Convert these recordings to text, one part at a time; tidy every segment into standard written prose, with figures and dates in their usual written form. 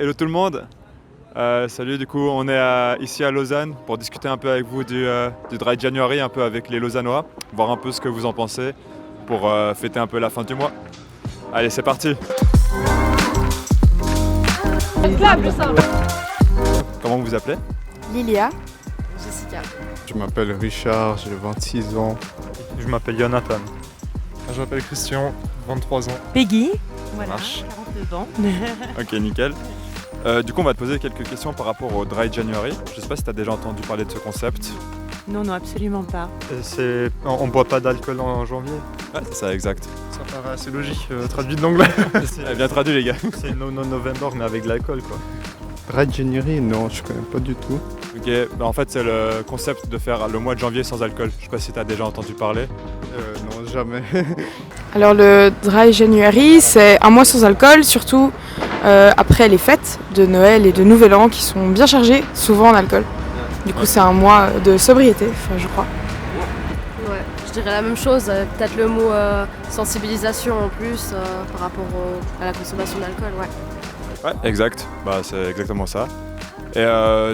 hello tout le monde. Salut, du coup, on est ici à Lausanne pour discuter un peu avec vous du Dry January, un peu avec les Lausannois, voir un peu ce que vous en pensez pour fêter un peu la fin du mois. Allez, c'est parti. Comment vous vous appelez? Lilia. Jessica. Je m'appelle Richard, j'ai 26 ans. Je m'appelle Jonathan. Je m'appelle Christian, 23 ans. Peggy. Voilà, Marche. 49 ans. Ok, nickel. Du coup, on va te poser quelques questions par rapport au Dry January. Je sais pas si tu as déjà entendu parler de ce concept. Non, non, absolument pas. On boit pas d'alcool en janvier. Ouais, c'est ça, exact. Ça paraît assez logique, traduit de l'anglais. Bien traduit, les gars. C'est No November mais avec de l'alcool quoi. Dry January, non, je connais pas du tout. Ok, bah en fait, c'est le concept de faire le mois de janvier sans alcool. Je sais pas si tu as déjà entendu parler. Non, jamais. Alors le Dry January, c'est un mois sans alcool, surtout après les fêtes de Noël et de Nouvel An qui sont bien chargées, souvent en alcool. Du coup, c'est un mois de sobriété, enfin, je crois. Ouais, je dirais la même chose. Peut-être le mot sensibilisation en plus par rapport à la consommation d'alcool, ouais. Ouais, exact. Bah, c'est exactement ça. Et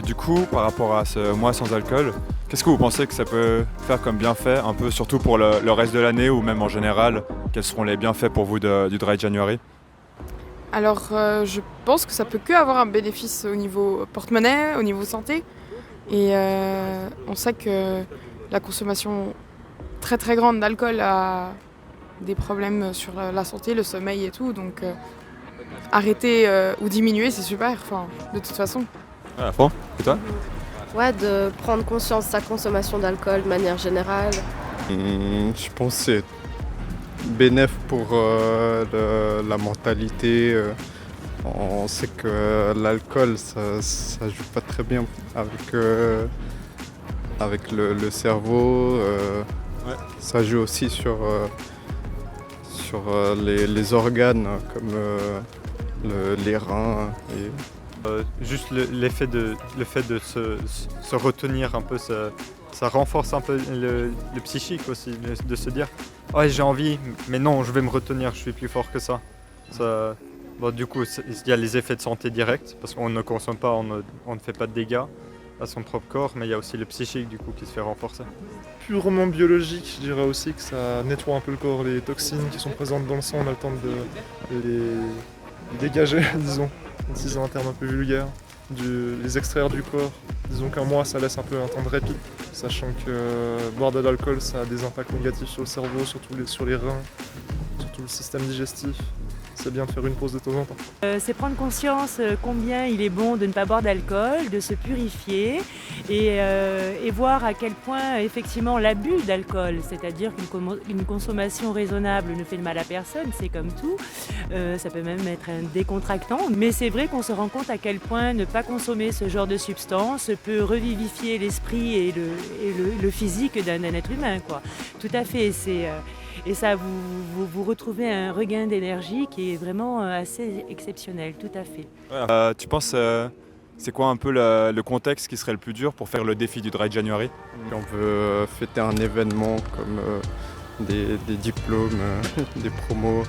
du coup, par rapport à ce mois sans alcool, qu'est-ce que vous pensez que ça peut faire comme bienfait, un peu surtout pour le reste de l'année ou même en général? Quels seront les bienfaits pour vous du Dry January? Alors je pense que ça peut que avoir un bénéfice au niveau porte-monnaie, au niveau santé. Et on sait que la consommation très très grande d'alcool a des problèmes sur la santé, le sommeil et tout. Donc arrêter ou diminuer, c'est super, enfin, de toute façon. Ouais, à fond. Et toi? Ouais, de prendre conscience de sa consommation d'alcool de manière générale. Je pense que c'est bénéf pour la mentalité. On sait que l'alcool, ça joue pas très bien avec le cerveau. Ouais. Ça joue aussi sur les organes comme les reins. Juste le fait de se retenir un peu, ça renforce un peu le psychique aussi, de se dire ouais j'ai envie, mais non je vais me retenir, je suis plus fort que ça. Bon, du coup il y a les effets de santé directs parce qu'on ne consomme pas, on ne fait pas de dégâts à son propre corps, mais il y a aussi le psychique du coup qui se fait renforcer. Purement biologique, je dirais aussi que ça nettoie un peu le corps, les toxines qui sont présentes dans le sang, on a le temps de les dégager, disons, utiliser un terme un peu vulgaire, les extraire du corps. Disons qu'un mois ça laisse un peu un temps de répit, sachant que boire de l'alcool ça a des impacts négatifs sur le cerveau, surtout sur les reins, surtout le système digestif. C'est bien de faire une pause de temps en temps. C'est prendre conscience combien il est bon de ne pas boire d'alcool, de se purifier et voir à quel point effectivement l'abus d'alcool, c'est-à-dire qu'une consommation raisonnable ne fait de mal à personne, c'est comme tout, ça peut même être un décontractant, mais c'est vrai qu'on se rend compte à quel point ne pas consommer ce genre de substance peut revivifier l'esprit et le physique d'un être humain, quoi. Tout à fait, et ça, vous retrouvez un regain d'énergie qui est vraiment assez exceptionnel, tout à fait. Ouais, tu penses, c'est quoi un peu le contexte qui serait le plus dur pour faire le défi du Dry January? On veut fêter un événement comme des diplômes, des promos.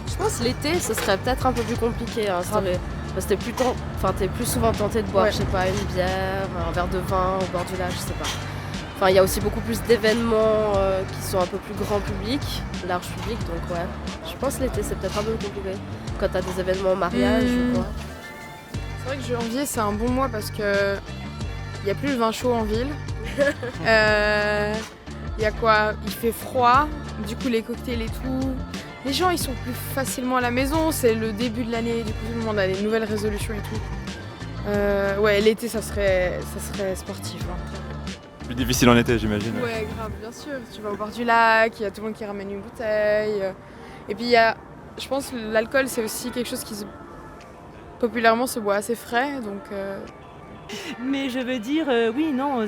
Je pense que l'été, ce serait peut-être un peu plus compliqué. Hein, parce que t'es plus souvent tenté de boire, Ouais. je sais pas, une bière, un verre de vin au bord du lac, je sais pas. Enfin, il y a aussi beaucoup plus d'événements qui sont un peu plus grand public, large public, donc ouais. Je pense que l'été, c'est peut-être un peu plus compliqué. Quand t'as des événements en mariage ou quoi. C'est vrai que janvier, c'est un bon mois parce que il n'y a plus le vin chaud en ville. Il y a quoi? Il fait froid, du coup les cocktails et tout. Les gens ils sont plus facilement à la maison, c'est le début de l'année, du coup tout le monde a des nouvelles résolutions et tout. Ouais, l'été ça serait sportif. Hein. Plus difficile en été, j'imagine. Ouais, grave, bien sûr. Tu vas au bord du lac, il y a tout le monde qui ramène une bouteille. Et puis je pense que l'alcool c'est aussi quelque chose qui populairement se boit assez frais, donc. Mais je veux dire, oui, non,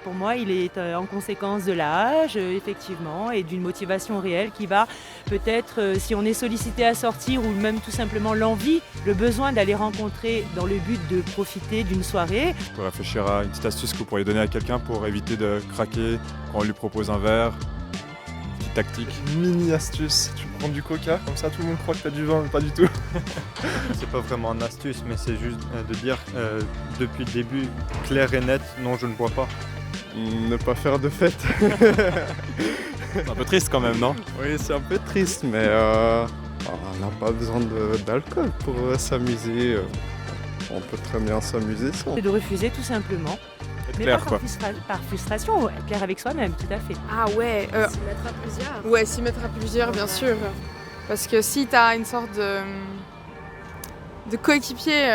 pour moi, il est en conséquence de l'âge, effectivement, et d'une motivation réelle qui va peut-être, si on est sollicité à sortir ou même tout simplement l'envie, le besoin d'aller rencontrer dans le but de profiter d'une soirée. On peut réfléchir à une petite astuce que vous pourriez donner à quelqu'un pour éviter de craquer quand on lui propose un verre. tactique? Mini astuce, tu prends du coca, comme ça tout le monde croit que t'as du vin, mais pas du tout. C'est pas vraiment une astuce, mais c'est juste de dire depuis le début, clair et net, non, je ne bois pas. Ne pas faire de fête. C'est un peu triste quand même, non? Oui, c'est un peu triste, mais on n'a pas besoin d'alcool pour s'amuser. On peut très bien s'amuser sans. C'est de refuser tout simplement. Être Mais clair, pas quoi. par frustration, être clair avec soi-même, tout à fait. Ah ouais, S'y mettre à plusieurs. ouais, s'y mettre à plusieurs, bien sûr. Parce que si t'as une sorte de coéquipier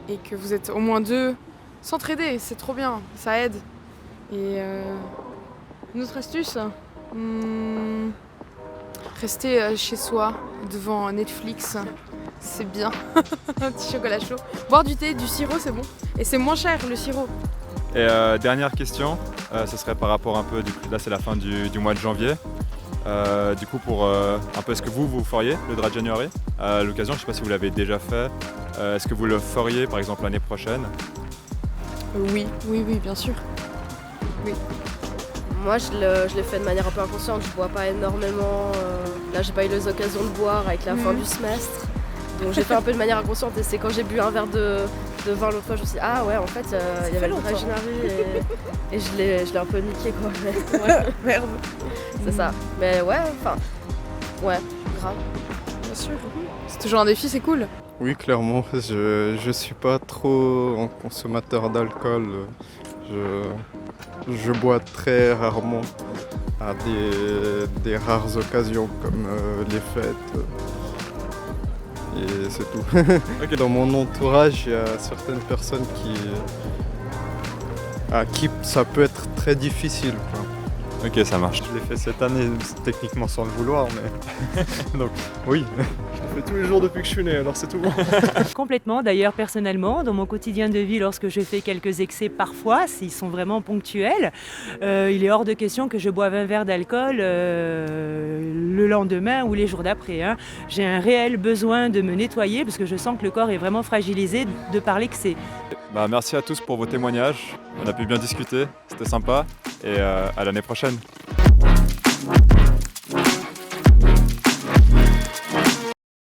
et que vous êtes au moins deux, s'entraider, c'est trop bien, ça aide. Et une autre astuce, rester chez soi devant Netflix, c'est bien. Un petit chocolat chaud. Boire du thé, du sirop, c'est bon. Et c'est moins cher le sirop. Et dernière question, ce serait par rapport un peu, là c'est la fin du mois de janvier. Du coup pour un peu, est-ce que vous feriez le Dry January à l'occasion? Je ne sais pas si vous l'avez déjà fait. Est-ce que vous le feriez par exemple l'année prochaine? Oui, bien sûr. Moi, je l'ai fait de manière un peu inconsciente. Je bois pas énormément. Là, j'ai pas eu les occasions de boire avec la fin du semestre. Donc, j'ai fait un peu de manière inconsciente. Et c'est quand j'ai bu un verre de vin l'autre fois, je me suis dit, ah ouais, en fait, il y avait le Dry January et je l'ai un peu niqué, quoi. Ouais, merde. C'est ça. Mais ouais, enfin, ouais, grave. Bien sûr. C'est toujours un défi, c'est cool. Oui, clairement, je suis pas trop un consommateur d'alcool. Je bois très rarement à des rares occasions comme les fêtes. Et c'est tout. Ok. Dans mon entourage, il y a certaines personnes à qui ça peut être très difficile, quoi. Ok, ça marche. Je l'ai fait cette année, techniquement sans le vouloir, mais donc oui. Je le fais tous les jours depuis que je suis né, alors c'est tout bon. Complètement, d'ailleurs personnellement, dans mon quotidien de vie, lorsque je fais quelques excès parfois, s'ils sont vraiment ponctuels, il est hors de question que je boive un verre d'alcool le lendemain ou les jours d'après, hein. J'ai un réel besoin de me nettoyer parce que je sens que le corps est vraiment fragilisé de par l'excès. Bah, merci à tous pour vos témoignages. On a pu bien discuter, c'était sympa. Et à l'année prochaine.